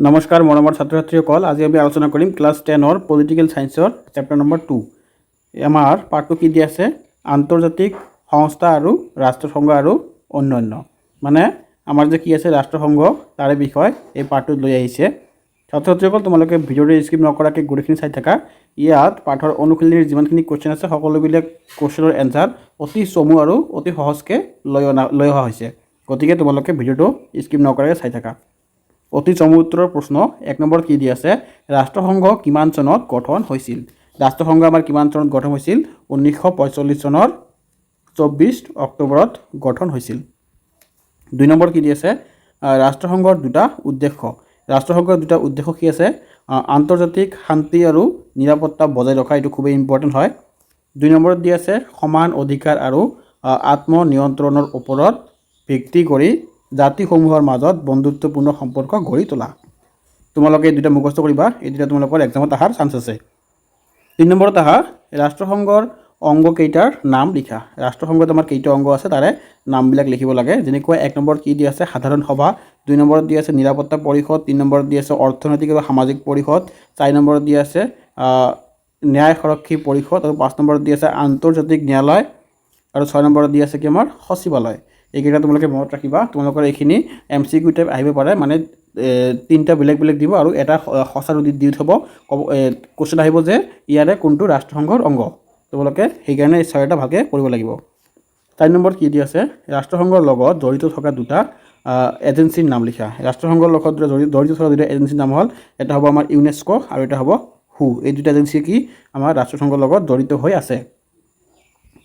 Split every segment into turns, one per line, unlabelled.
নমস্কাৰ মৰমৰ ছাত্ৰ ছাত্ৰীসকল, আজি আমি আলোচনা কৰিম ক্লাছ 10ৰ পলিটিকেল সায়েন্সৰ চেপ্টাৰ নম্বৰ 2। আমাৰ পাঠটো কি দিয়া আছে? আন্তৰ্জাতিক সংস্থা আৰু ৰাষ্ট্ৰসংঘ আৰু অন্যান্য। মানে আমাৰ যে কি আছে ৰাষ্ট্ৰসংঘ তাৰে বিষয় এই পাঠটোত লৈ আহিছে। ছাত্ৰ ছাত্ৰীসকল তোমালোকে ভিডিঅ'টো স্কিপ নকৰাকৈ গোটেইখিনি চাই থাকা। ইয়াত পাঠৰ অনুশীলনীৰ যিমানখিনি কুৱেশ্যন আছে সকলোবিলাক কুৱেশ্যনৰ এনচাৰ অতি চমু আৰু অতি সহজকৈ লৈ অহা হৈছে। গতিকে তোমালোকে ভিডিঅ'টো স্কিপ নকৰাকৈ চাই থাকা। অতি চমু উত্তৰৰ প্ৰশ্ন 1 নম্বৰ কি দি আছে? ৰাষ্ট্ৰসংঘ কিমান চনত গঠন হৈছিল? ৰাষ্ট্ৰসংঘ আমাৰ কিমান চনত গঠন হৈছিল? 1945 চনৰ 24 অক্টোবৰত গঠন হৈছিল। 2 নম্বৰ কি দি আছে? ৰাষ্ট্ৰসংঘৰ দুটা উদ্দেশ্য। ৰাষ্ট্ৰসংঘৰ দুটা উদ্দেশ্য কি আছে? আন্তৰ্জাতিক শান্তি আৰু নিৰাপত্তা বজাই ৰখা, এইটো খুবেই ইম্পৰ্টেণ্ট হয়। 2 নম্বৰত দি আছে সমান অধিকাৰ আৰু আত্মনিয়ন্ত্ৰণৰ ওপৰত ভিত্তি কৰি জাতিসমূহৰ মাজত বন্ধুত্বপূৰ্ণ সম্পৰ্ক গঢ়ি তোলা। তোমালোকে এই দুটা মুখস্থ কৰিবা, এই দুটা তোমালোকৰ এক্সামত অহাৰ চান্স আছে। 3 নম্বৰত আহা ৰাষ্ট্ৰসংঘৰ অংগ কেইটাৰ নাম লিখা। ৰাষ্ট্ৰসংঘত আমাৰ কেইটা অংগ আছে তাৰে নামবিলাক লিখিব লাগে। যেনেকৈ 1 নম্বৰত কি দি আছে? সাধাৰণ সভা। 2 নম্বৰত দি আছে নিৰাপত্তা পৰিষদ। 3 নম্বৰত দি আছে অৰ্থনৈতিক আৰু সামাজিক পৰিষদ। 4 নম্বৰত দি আছে ন্যায় সুৰক্ষী পৰিষদ। আৰু 5 নম্বৰত দি আছে আন্তৰ্জাতিক ন্যায়ালয়। আৰু 6 নম্বৰত দি আছে কি আমাৰ সচিবালয়। এইকেইটা তোমালোকে মনত ৰাখিবা। তোমালোকৰ এইখিনি MCQ টাইপ আহিব পাৰে, মানে 3টা বেলেগ বেলেগ দিব আৰু এটা সঁচা দি থ'ব। কুৱেশ্যন আহিব যে ইয়াৰে কোনটো ৰাষ্ট্ৰসংঘৰ অংগ। তোমালোকে সেইকাৰণে এই 6টা ভাগে কৰিব লাগিব। 4 নম্বৰত কি দি আছে? ৰাষ্ট্ৰসংঘৰ লগত জড়িত থকা দুটা এজেঞ্চিৰ নাম লিখা। ৰাষ্ট্ৰসংঘৰ লগত জড়িত থকা দুটা এজেঞ্চিৰ নাম হ'ল, এটা হ'ব আমাৰ UNESCO আৰু এটা হ'ব WHO। এই দুটা এজেঞ্চি কি আমাৰ ৰাষ্ট্ৰসংঘৰ লগত জড়িত হৈ আছে।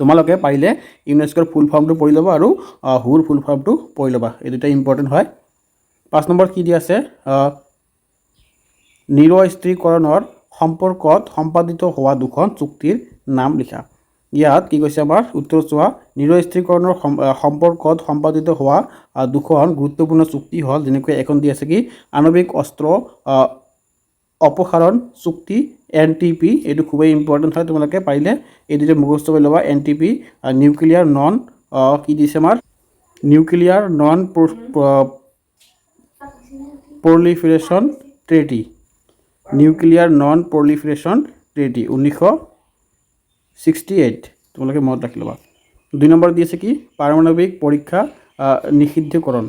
তোমালোকে পাৰিলে ইউনেস্কোৰ ফুল ফৰ্মটো পঢ়ি ল'বা আৰু হুৰ ফুল ফৰ্মটো পঢ়ি ল'বা। এই দুটা ইম্পৰ্টেণ্ট হয়। 5 নম্বৰত কি দি আছে? নিৰস্ত্ৰীকৰণৰ সম্পৰ্কত সম্পাদিত হোৱা দুখন চুক্তিৰ নাম লিখা। ইয়াত কি কৈছে আমাৰ উত্তৰ চোৱা। নিৰস্ত্ৰীকৰণৰ সম্পৰ্কত সম্পাদিত হোৱা দুখন গুৰুত্বপূৰ্ণ চুক্তি হ'ল, যেনেকৈ এখন দি আছে কি আণৱিক অস্ত্ৰ অপসাৰণ চুক্তি NTP। এইটো খুবেই ইম্পৰ্টেণ্ট হয়। তোমালোকে পাৰিলে এই দুটা মুখস্থ কৰি ল'বা। NTP নিউক্লিয়াৰ নন কি দিছে আমাৰ nuclear non proliferation treaty. Nuclear non proliferation treaty 1968। তোমালোকে মনত ৰাখি ল'বা। 2 নম্বৰত দি আছে কি পাৰমাণৱিক পৰীক্ষা নিষিদ্ধকৰণ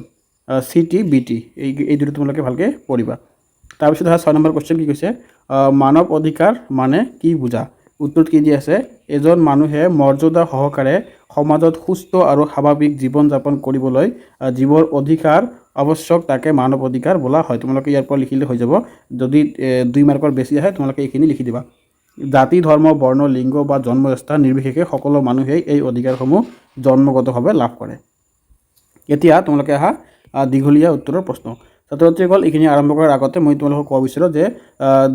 CTBT। এই দুটা তোমালোকে ভালকৈ পঢ়িবা। তাৰপিছত 6 নম্বৰ কুৱেশ্যন কি কৈছে? মানৱ অধিকাৰ মানে কি বুজা? উত্তৰত কি দি আছে? এজন মানুহে মৰ্যাদা সহকাৰে সমাজত সুস্থ আৰু স্বাভাৱিক জীৱন যাপন কৰিবলৈ যিবোৰ অধিকাৰ আৱশ্যক তাকে মানৱ অধিকাৰ বোলা হয়। তোমালোকে ইয়াৰ পৰা লিখিলে হৈ যাব। যদি 2 মাৰ্কৰ বেছি আহে তোমালোকে এইখিনি লিখি দিবা। জাতি ধৰ্ম বৰ্ণ লিংগ বা জন্মস্থান নিৰ্বিশেষে সকলো মানুহেই এই অধিকাৰসমূহ জন্মগতভাৱে লাভ কৰে। এতিয়া তোমালোকে আহা দীঘলীয়া উত্তৰৰ প্ৰশ্ন। ছাত্ৰ ছাত্ৰীসকল এইখিনি আৰম্ভ কৰাৰ আগতে মই তোমালোকক ক'ব বিচাৰোঁ যে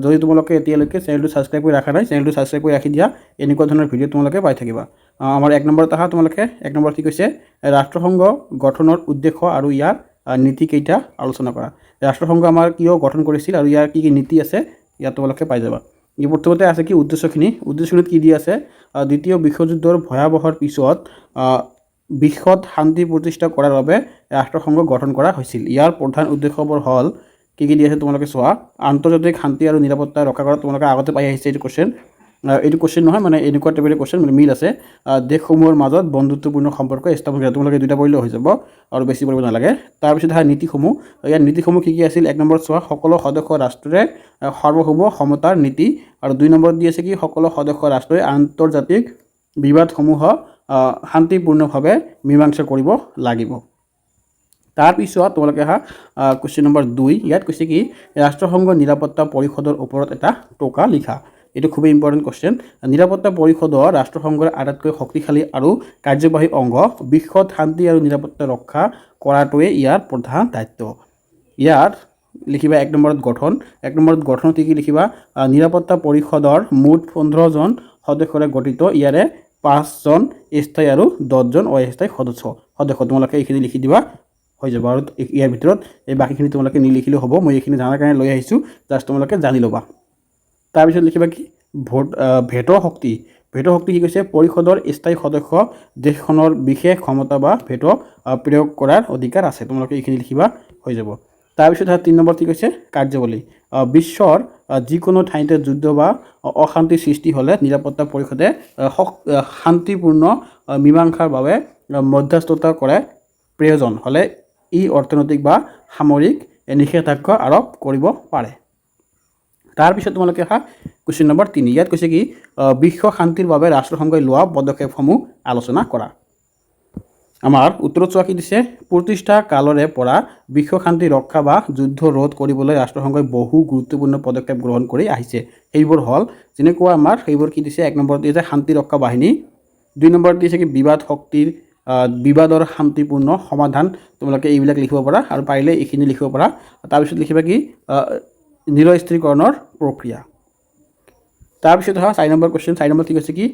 যদি তোমালোকে এতিয়ালৈকে চেনেলটো ছাবস্ক্ৰাইব কৰি ৰখা নাই, চেনেলটো ছাবস্ক্ৰাইব কৰি ৰাখি দিয়া। এনেকুৱা ধৰণৰ ভিডিঅ' তোমালোকে পাই থাকিবা। আমাৰ 1 নম্বৰত আহা তোমালোকে 1 নম্বৰত কি কৈছে? ৰাষ্ট্ৰসংঘ গঠনৰ উদ্দেশ্য আৰু ইয়াৰ নীতি কেইটা আলোচনা কৰা। ৰাষ্ট্ৰসংঘ আমাৰ কিয় গঠন কৰিছিল আৰু ইয়াৰ কি কি নীতি আছে ইয়াত তোমালোকে পাই যাবা। এই প্ৰথমতে আছে কি উদ্দেশ্যখিনিত কি দি আছে? দ্বিতীয় বিশ্বযুদ্ধৰ ভয়াৱহৰ পিছত বিশ্বত শান্তি প্ৰতিষ্ঠা কৰাৰ বাবে ৰাষ্ট্ৰসংঘ গঠন কৰা হৈছিল। ইয়াৰ প্ৰধান উদ্দেশ্যবোৰ হ'ল কি দি আছে তোমালোকে চোৱা। আন্তৰ্জাতিক শান্তি আৰু নিৰাপত্তা ৰক্ষা কৰা। তোমালোকে আগতে পাই আহিছে এইটো কুৱেশ্যন। এইটো কুৱেশ্যন নহয়, মানে এনেকুৱা টাইপৰ কুৱেশ্যন, মানে মিল আছে। দেশসমূহৰ মাজত বন্ধুত্বপূৰ্ণ সম্পৰ্ক স্থাপন কৰা। তোমালোকে দুটা পঢ়িলে হৈ যাব আৰু বেছি পঢ়িব নালাগে। তাৰপিছত নীতিসমূহ। ইয়াৰ নীতিসমূহ কি আছিল? 1 নম্বৰত চোৱা সকলো সদস্য ৰাষ্ট্ৰৰে সাৰ্বভৌম সমতাৰ নীতি। আৰু 2 নম্বৰত দি আছে কি সকলো সদস্য ৰাষ্ট্ৰই আন্তৰ্জাতিক বিবাদসমূহ শান্তিপূৰ্ণভাৱে মীমাংসা কৰিব লাগিব। তাৰপিছত তোমালোকে আহা কুৱেশ্যন নম্বৰ 2। ইয়াত কৈছে কি ৰাষ্ট্ৰসংঘ নিৰাপত্তা পৰিষদৰ ওপৰত এটা টোকা লিখা। এইটো খুবেই ইম্পৰ্টেণ্ট কুৱেশ্যন। নিৰাপত্তা পৰিষদৰ ৰাষ্ট্ৰসংঘৰ আটাইতকৈ শক্তিশালী আৰু কাৰ্যবাহী অংগ। বিশ্বত শান্তি আৰু নিৰাপত্তা ৰক্ষা কৰাটোৱে ইয়াৰ প্ৰধান দায়িত্ব। ইয়াত লিখিবা 1 নম্বৰত গঠন। 1 নম্বৰত গঠনত কি লিখিবা? নিৰাপত্তা পৰিষদৰ মুঠ 15 জন সদস্যৰে গঠিত। ইয়াৰে 5 জন স্থায়ী আৰু 10 জন অস্থায়ী সদস্য। তোমালোকে এইখিনি লিখি দিবা, হৈ যাব। আৰু ইয়াৰ ভিতৰত এই বাকীখিনি তোমালোকে নিলিখিলেও হ'ব। মই এইখিনি জানাৰ কাৰণে লৈ আহিছোঁ, জাষ্ট তোমালোকে জানি ল'বা। তাৰপিছত লিখিবা কি ভেটো শক্তি। কি কৈছে? পৰিষদৰ স্থায়ী সদস্য দেশখনৰ বিশেষ ক্ষমতা বা ভেটো প্ৰয়োগ কৰাৰ অধিকাৰ আছে। তোমালোকে এইখিনি লিখিবা, হৈ যাব। তাৰপিছত 3 নম্বৰ কি কৈছে কাৰ্যাৱলী বিশ্বৰ যিকোনো ঠাইতে যুদ্ধ বা অশান্তি সৃষ্টি হ'লে নিৰাপত্তা পৰিষদে শান্তিপূৰ্ণ মীমাংসাৰ বাবে মধ্যস্থতা কৰে প্ৰয়োজন হ'লে ই অৰ্থনৈতিক বা সামৰিক নিষেধাজ্ঞা আৰোপ কৰিব পাৰে। তাৰপিছত তোমালোকে অহা কুৱেশ্যন নম্বৰ 3 ইয়াত কৈছে কি বিশ্ব শান্তিৰ বাবে ৰাষ্ট্ৰসংঘই লোৱা পদক্ষেপসমূহ আলোচনা কৰা। আমাৰ উত্তৰত চোৱা কি দিছে প্ৰতিষ্ঠা কালৰে পৰা বিশ্ব শান্তি ৰক্ষা বা যুদ্ধ ৰোধ কৰিবলৈ ৰাষ্ট্ৰসংঘই বহু গুৰুত্বপূৰ্ণ পদক্ষেপ গ্ৰহণ কৰি আহিছে। সেইবোৰ হ'ল যেনেকুৱা আমাৰ সেইবোৰ কি দিছে 1 নম্বৰত দিছে শান্তি ৰক্ষা বাহিনী, 2 নম্বৰত দিছে কি বিবাদৰ শান্তিপূৰ্ণ সমাধান, তোমালোকে এইবিলাক লিখিব পাৰা আৰু পাৰিলে এইখিনি লিখিব পাৰা। তাৰপিছত লিখিবা কি নিৰস্ত্ৰীকৰণৰ প্ৰক্ৰিয়া। তাৰপিছত 4 নম্বৰ কুৱেশ্যন 4 নম্বৰ কি কৈছে কি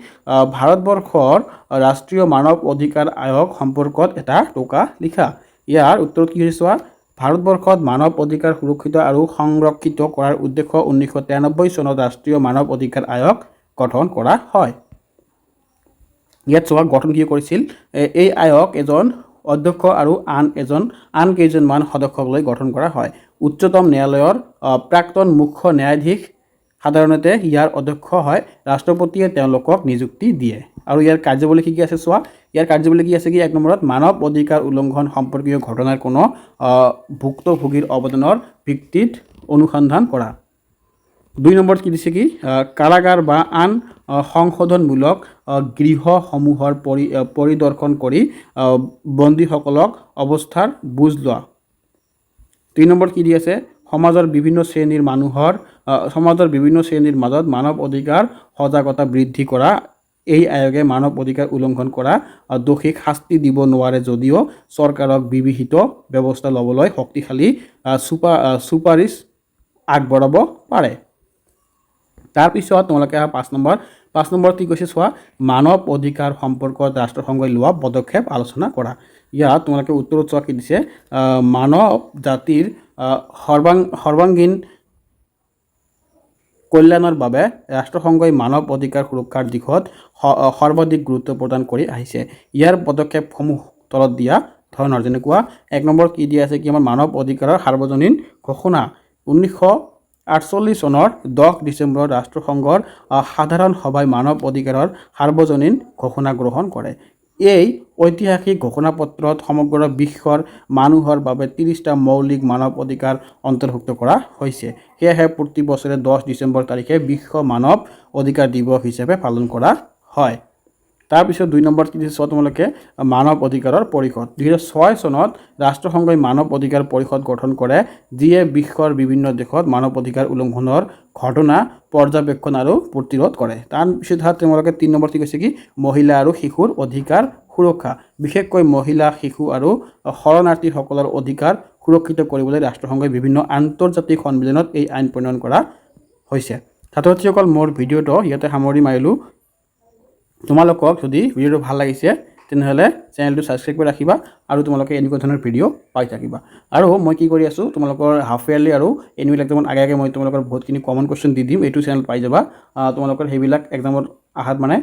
ভাৰতবৰ্ষৰ ৰাষ্ট্ৰীয় মানৱ অধিকাৰ আয়োগ সম্পৰ্কত এটা টোকা লিখা। ইয়াৰ উত্তৰত কি হৈছে চোৱা ভাৰতবৰ্ষত মানৱ অধিকাৰ সুৰক্ষিত আৰু সংৰক্ষিত কৰাৰ উদ্দেশ্যে 1993 চনত ৰাষ্ট্ৰীয় মানৱ অধিকাৰ আয়োগ গঠন কৰা হয়। ইয়াত চোৱা গঠন কি কৰিছিল এই আয়োগ এজন অধ্যক্ষ আৰু আন কেইজনমান সদস্যক লৈ গঠন কৰা হয়। উচ্চতম ন্যায়ালয়ৰ প্ৰাক্তন মুখ্য ন্যায়াধীশ সাধাৰণতে ইয়াৰ অধ্যক্ষ হয়, ৰাষ্ট্ৰপতিয়ে তেওঁলোকক নিযুক্তি দিয়ে। আৰু ইয়াৰ কাৰ্যাৱলী কি আছে চোৱা ইয়াৰ কাৰ্যাৱলী কি আছে কি 1 নম্বৰত মানৱ অধিকাৰ উলংঘন সম্পৰ্কীয় ঘটনাৰ কোনো ভুক্তভোগীৰ অৱদানৰ ভিত্তিত অনুসন্ধান কৰা। 2 নম্বৰত কি দিছে কি কাৰাগাৰ বা আন সংশোধনমূলক গৃহসমূহৰ পৰিদৰ্শন কৰি বন্দীসকলক অৱস্থাৰ বুজ লোৱা। 3 নম্বৰত কি দি আছে সমাজৰ বিভিন্ন শ্ৰেণীৰ মাজত মানৱ অধিকাৰ সজাগতা বৃদ্ধি কৰা। এই আয়োগে মানৱ অধিকাৰ উলংঘন কৰা দোষীক শাস্তি দিব নোৱাৰে যদিও চৰকাৰক বিবিহিত ব্যৱস্থা ল'বলৈ শক্তিশালী চুপাৰিছ আগবঢ়াব পাৰে। তাৰপিছত তোমালোকে 5 নম্বৰত কি কৈছে চোৱা মানৱ অধিকাৰ সম্পৰ্কত ৰাষ্ট্ৰসংঘই লোৱা পদক্ষেপ আলোচনা কৰা। ইয়াত তোমালোকে উত্তৰত চোৱা কি দিছে মানৱ জাতিৰ সৰ্বাংগীন কল্যাণৰ বাবে ৰাষ্ট্ৰসংঘই মানৱ অধিকাৰ সুৰক্ষাৰ দিশত সৰ্বাধিক গুৰুত্ব প্ৰদান কৰি আহিছে। ইয়াৰ পদক্ষেপসমূহ তলত দিয়া ধৰণৰ যেনেকুৱা 1 নম্বৰ কি দিয়া আছে কি আমাৰ মানৱ অধিকাৰৰ সাৰ্বজনীন ঘোষণা 1948 চনৰ 10 ডিচেম্বৰত ৰাষ্ট্ৰসংঘৰ সাধাৰণ সভাই মানৱ অধিকাৰৰ সাৰ্বজনীন ঘোষণা গ্ৰহণ কৰে। এই ঐতিহাসিক ঘোষণাপত্ৰত সমগ্ৰ বিশ্বৰ মানুহৰ বাবে 30টা মৌলিক মানৱ অধিকাৰ অন্তৰ্ভুক্ত কৰা হৈছে। সেয়েহে প্ৰতি বছৰে 10 ডিচেম্বৰ তাৰিখে বিশ্ব মানৱ অধিকাৰ দিৱস হিচাপে পালন কৰা হয়। তাৰপিছত 2 নম্বৰত কি দিছে তোমালোকে মানৱ অধিকাৰৰ পৰিষদ 2006 চনত ৰাষ্ট্ৰসংঘই মানৱ অধিকাৰ পৰিষদ গঠন কৰে যিয়ে বিশ্বৰ বিভিন্ন দেশত মানৱ অধিকাৰ উলংঘনৰ ঘটনা পৰ্যবেক্ষণ আৰু প্ৰতিৰোধ কৰে। তাৰপিছত তোমালোকে 3 নম্বৰত কি কৈছে কি মহিলা আৰু শিশুৰ অধিকাৰ সুৰক্ষা বিশেষকৈ মহিলা শিশু আৰু শৰণাৰ্থীসকলৰ অধিকাৰ সুৰক্ষিত কৰিবলৈ ৰাষ্ট্ৰসংঘই বিভিন্ন আন্তৰ্জাতিক সন্মিলনত এই আইন প্ৰণয়ন কৰা হৈছে। ছাত্ৰ ছাত্ৰীসকল মোৰ ভিডিঅ'টো ইয়াতে সামৰি মাৰিলোঁ। তোমালোকক যদি ভিডিঅ'টো ভাল লাগিছে তেনেহ'লে চেনেলটো ছাবস্ক্ৰাইব কৰি ৰাখিবা আৰু তোমালোকে এনেকুৱা ধৰণৰ ভিডিঅ' পাই থাকিবা। আৰু মই কি কৰি আছোঁ তোমালোকৰ হাফ ইয়াৰলি আৰু এনুৱেল এক্সামত আগে মই তোমালোকৰ বহুতখিনি কমন কুৱেশ্যন দি দিম, এইটো চেনেল পাই যাবা। তোমালোকৰ সেইবিলাক এক্সামত আহাত মানে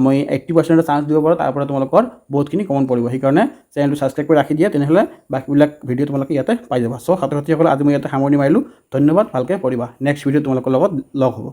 মই 80% চান্স দিব পাৰোঁ, তাৰ পৰা তোমালোকৰ বহুতখিনি কমন পৰিব। সেইকাৰণে চেনেলটো ছাবস্ক্ৰাইব কৰি ৰাখি দিয়া, তেনেহ'লে বাকীবিলাক ভিডিঅ' তোমালোকে ইয়াতে পাই যাবা। চ' ছাত্ৰ ছাত্ৰীসকল আজি মই ইয়াতে সামৰণি মাৰিলোঁ। ধন্যবাদ, ভালকৈ পঢ়িবা। নেক্সট ভিডিঅ' তোমালোকৰ লগত লগ হ'ব।